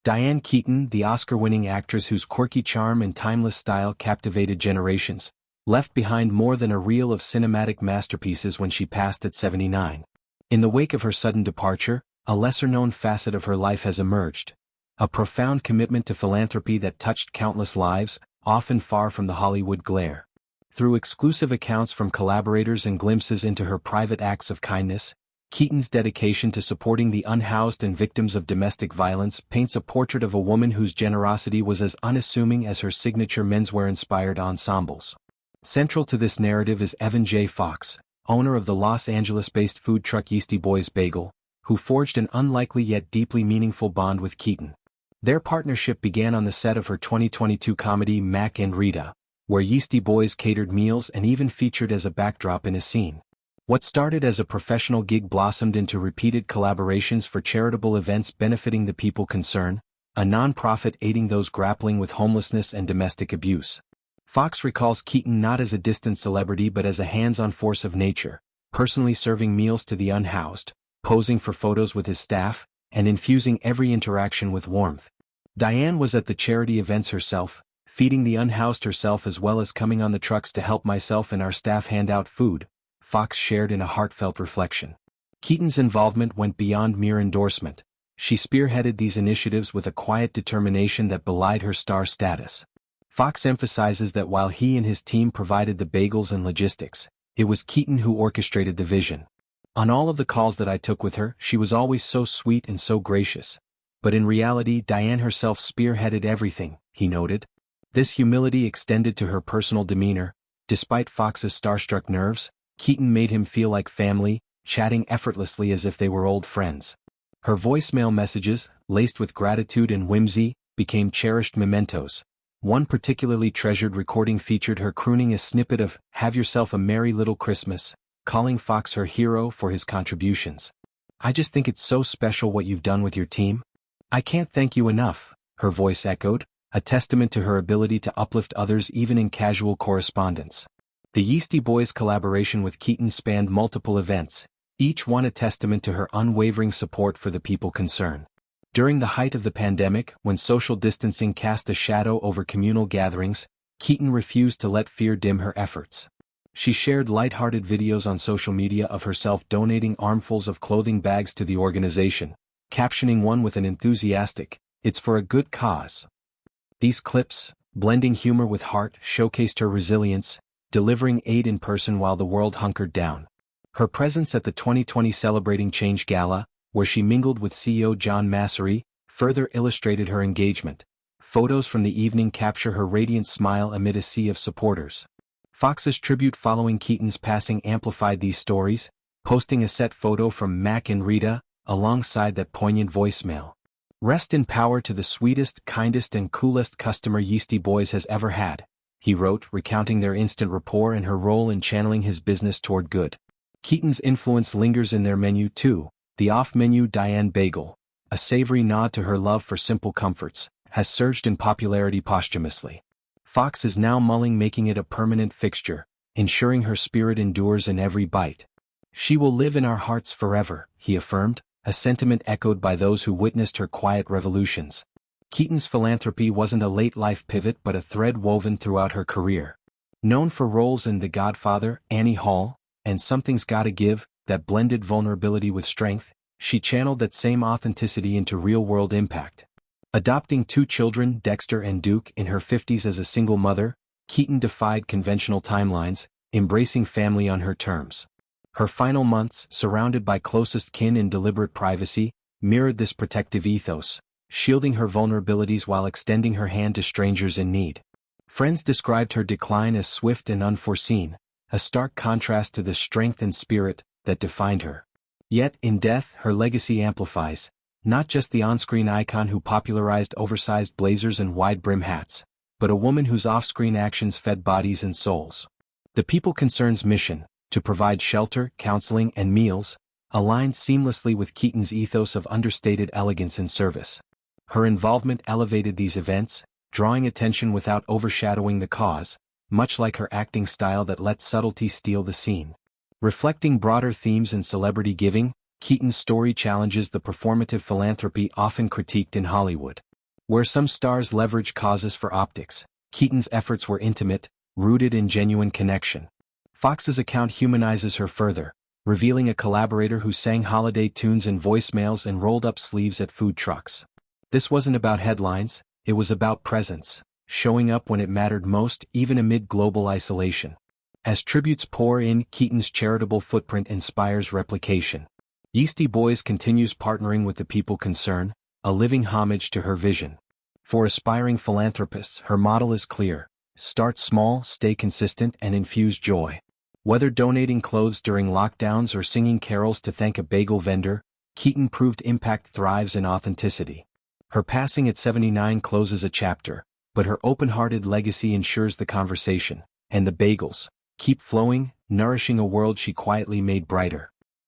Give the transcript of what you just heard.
Diane Keaton, the Oscar-winning actress whose quirky charm and timeless style captivated generations, left behind more than a reel of cinematic masterpieces when she passed at 79. In the wake of her sudden departure, a lesser-known facet of her life has emerged. A profound commitment to philanthropy that touched countless lives, often far from the Hollywood glare. Through exclusive accounts from collaborators and glimpses into her private acts of kindness, Keaton's dedication to supporting the unhoused and victims of domestic violence paints a portrait of a woman whose generosity was as unassuming as her signature menswear-inspired ensembles. Central to this narrative is Evan J. Fox, owner of the Los Angeles-based food truck Yeasty Boys Bagel, who forged an unlikely yet deeply meaningful bond with Keaton. Their partnership began on the set of her 2022 comedy Mac and Rita, where Yeasty Boys catered meals and even featured as a backdrop in a scene. What started as a professional gig blossomed into repeated collaborations for charitable events benefiting the people concerned, a non-profit aiding those grappling with homelessness and domestic abuse. Fox recalls Keaton not as a distant celebrity but as a hands-on force of nature, personally serving meals to the unhoused, posing for photos with his staff, and infusing every interaction with warmth. Diane was at the charity events herself, feeding the unhoused herself as well as coming on the trucks to help myself and our staff hand out food, Fox shared in a heartfelt reflection. Keaton's involvement went beyond mere endorsement. She spearheaded these initiatives with a quiet determination that belied her star status. Fox emphasizes that while he and his team provided the bagels and logistics, it was Keaton who orchestrated the vision. On all of the calls that I took with her, she was always so sweet and so gracious. But in reality, Diane herself spearheaded everything, he noted. This humility extended to her personal demeanor. Despite Fox's starstruck nerves, Keaton made him feel like family, chatting effortlessly as if they were old friends. Her voicemail messages, laced with gratitude and whimsy, became cherished mementos. One particularly treasured recording featured her crooning a snippet of "Have Yourself a Merry Little Christmas," calling Fox her hero for his contributions. "I just think it's so special what you've done with your team. I can't thank you enough," her voice echoed, a testament to her ability to uplift others even in casual correspondence. The Yeasty Boys collaboration with Keaton spanned multiple events, each one a testament to her unwavering support for the people concerned. During the height of the pandemic, when social distancing cast a shadow over communal gatherings, Keaton refused to let fear dim her efforts. She shared lighthearted videos on social media of herself donating armfuls of clothing bags to the organization, captioning one with an enthusiastic, "It's for a good cause." These clips, blending humor with heart, showcased her resilience, delivering aid in person while the world hunkered down. Her presence at the 2020 Celebrating Change Gala, where she mingled with CEO John Massery, further illustrated her engagement. Photos from the evening capture her radiant smile amid a sea of supporters. Fox's tribute following Keaton's passing amplified these stories, posting a set photo from Mac and Rita, alongside that poignant voicemail. "Rest in power to the sweetest, kindest and coolest customer Yeasty Boys has ever had," he wrote, recounting their instant rapport and her role in channeling his business toward good. Keaton's influence lingers in their menu too. The off-menu Diane Bagel, a savory nod to her love for simple comforts, has surged in popularity posthumously. Fox is now mulling making it a permanent fixture, ensuring her spirit endures in every bite. "She will live in our hearts forever," he affirmed, a sentiment echoed by those who witnessed her quiet revolutions. Keaton's philanthropy wasn't a late-life pivot but a thread woven throughout her career. Known for roles in The Godfather, Annie Hall, and Something's Gotta Give, that blended vulnerability with strength, she channeled that same authenticity into real-world impact. Adopting 2 children, Dexter and Duke, in her 50s as a single mother, Keaton defied conventional timelines, embracing family on her terms. Her final months, surrounded by closest kin in deliberate privacy, mirrored this protective ethos, shielding her vulnerabilities while extending her hand to strangers in need. Friends described her decline as swift and unforeseen, a stark contrast to the strength and spirit that defined her. Yet, in death, her legacy amplifies, not just the on-screen icon who popularized oversized blazers and wide-brim hats, but a woman whose off-screen actions fed bodies and souls. The People Concern's mission, to provide shelter, counseling, and meals, aligned seamlessly with Keaton's ethos of understated elegance and service. Her involvement elevated these events, drawing attention without overshadowing the cause, much like her acting style that let subtlety steal the scene. Reflecting broader themes in celebrity giving, Keaton's story challenges the performative philanthropy often critiqued in Hollywood. Where some stars leverage causes for optics, Keaton's efforts were intimate, rooted in genuine connection. Fox's account humanizes her further, revealing a collaborator who sang holiday tunes in voicemails and rolled up sleeves at food trucks. This wasn't about headlines, it was about presence, showing up when it mattered most even amid global isolation. As tributes pour in, Keaton's charitable footprint inspires replication. Yeasty Boys continues partnering with the people concerned, a living homage to her vision. For aspiring philanthropists, her model is clear: start small, stay consistent, and infuse joy. Whether donating clothes during lockdowns or singing carols to thank a bagel vendor, Keaton proved impact thrives in authenticity. Her passing at 79 closes a chapter, but her open-hearted legacy ensures the conversation, and the bagels keep flowing, nourishing a world she quietly made brighter.